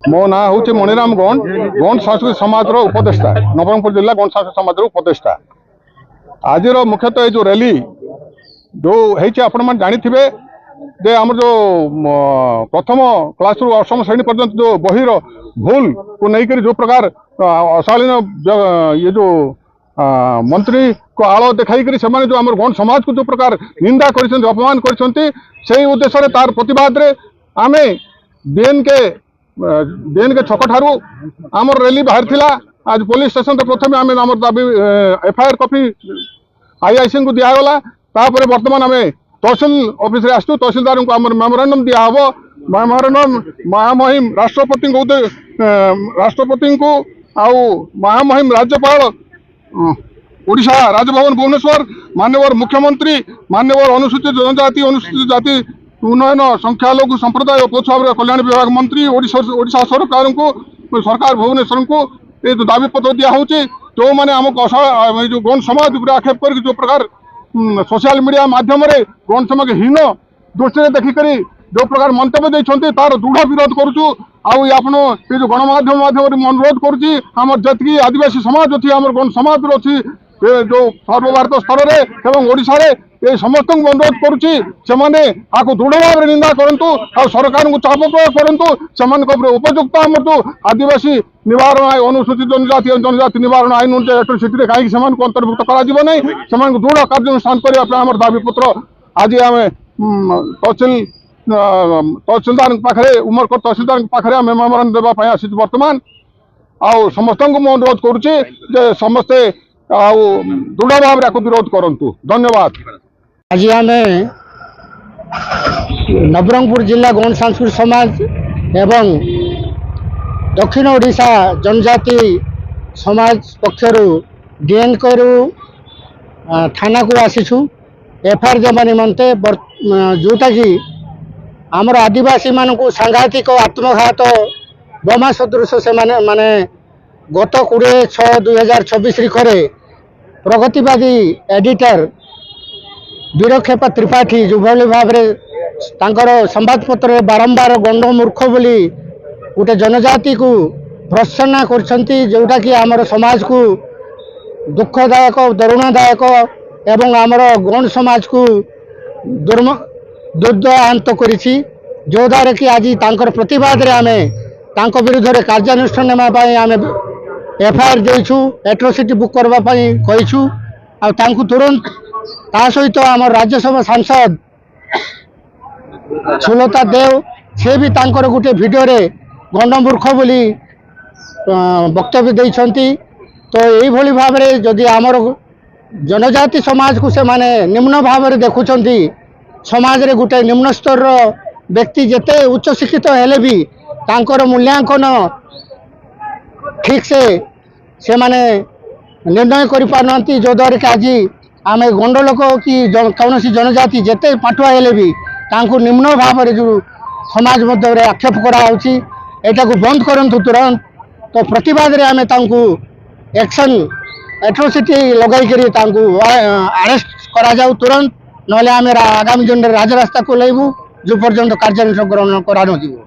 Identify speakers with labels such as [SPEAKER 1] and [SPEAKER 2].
[SPEAKER 1] मो ना हूँ मणिराम गौंड गौंड सांस्कृतिक समाज उपदेष्टा नवरंगपुर जिला गौंड सांस्कृतिक समाज उपदेष्टा आज मुख्यतः जो रैली जो है जानी थे जे आम जो प्रथम क्लास रु अष्टम श्रेणी पर्यंत जो बहिर भूल को लेकर जो प्रकार अशालीन ये जो मंत्री को आड़ देखाई से जो आम गौंड समाज को जो प्रकार निंदा कर अपमान कर उद्देश्य तार प्रतिवाद आम बीएन के छक ठारू आमर रैली बाहर थिला। आज पुलिस स्टेशन प्रथम आम आम दाबी एफआईआर कॉपी आईआईसी को दिगला तापर बर्तमान आम तहसिल ऑफिस आसू तहसिलदार को आम मेमोरांडम दिहब मेमोरांडम महामहिम राष्ट्रपति को आउ महामहिम राज्यपाल ओडिशा राजभवन भुवनेश्वर माननीय मुख्यमंत्री माननीय अनुसूचित जाति उन्नयन संख्यालघु संप्रदाय और पछुआ कल्याण विभाग मंत्री ओडिशा सरकार को सरकार भुवनेश्वर को ये दाबी पत्र दिहूँ जो मैंने आमको जो गौंड समाज आक्षेप कर जो प्रकार सोशल मीडिया माध्यम गौंड समाज हीन दृष्टि देखिक जो प्रकार मंतव्य देते तार दृढ़ विरोध करुचु आपण ये जो गणमाध्यम माध्यम अनुरोध करुच्ची आम जी आदिवासी समाज अच्छी आम गौंड समाज अच्छी जो सर्वभारत स्तर में ओडिशा ये समस्त अनुरोध करुच्ची दृढ़ भाव निंदा करूँ आ सरकार को चाप प्रयोग करूँ उपयुक्त आम जो आदिवासी निवारण अनुसूचित जनजाति निवारण आईन अनुसार कहीं अंतर्भुक्त कर दृढ़ कार्यानुष्ठान करने दाबी पत्र आज आम तहसिलदार पाखे उमरकोट तहसिलदार पाखे आम मेमोरांडम देवाई आसी बर्तमान आउ समस्त अनुरोध करुच्चे समस्ते दृढ़ भाव विरोध करूँ। धन्यवाद।
[SPEAKER 2] आज आम नवरंगपुर जिला गौंड सांस्कृतिक समाज एवं दक्षिण ओडिशा जनजाति समाज पक्षर डीएन करू थाना को आसीछु एफआईआर देवा निमंते जोटा कि आमर आदिवासी मान को सांघातिक आत्मघात बोमा सदृश से माने गत 20/6/2024 तारीख प्रगतिवादी एडिटर वीरक्षेपा त्रिपाठी जो भाव में संवादपत्र बारंबार गंड मूर्ख बोली गोटे जनजाति को भर्त्सना करछंती जोटा कि आमर समाज को दुखदायक दरुणदायक एवं आमर गौंड समाज को दुर्दांत करिछि जो द्वारा कि आज तांकर प्रतिवाद रे आमे तांको विरुद्ध रे कार्यानुष्ठान नेमा पई आमे एफआईआर देइछु एट्रोसिटी बुक करबा पई कहिछु आ तांको तुरंत ता सहित आम राज्यसभा सांसद सुलता देव से भी तांकर गोटे वीडियो रे गंडमूर्ख बोली वक्तव्य देइछंती। तो यही भाव में जदि आमर जनजाति समाज को से माने निम्न भाव में देखुंती समाज रे गोटे निम्न स्तर व्यक्ति जेते उच्च शिक्षित हेले भी तांकर मूल्यांकन ठीक से माने निर्णय करि पारनती जो द्वारा कि आज आम गंड लोक कि कौन जनजाति जेते पाठुआ हेले भी तांको निम्न भाव में जो समाज मध्य आक्षेप कराऊँगी एटा को बंद करंतु तुरंत। तो प्रतिवाद रे आमे तांको एक्शन एट्रोसिटी लगाई करी तांको अरेस्ट करा जाऊ तुरंत नले आमे आगामी दिन राजरास्ता को लेबू जो पर्यंत कार्यानुष्ठान करा न जीवो।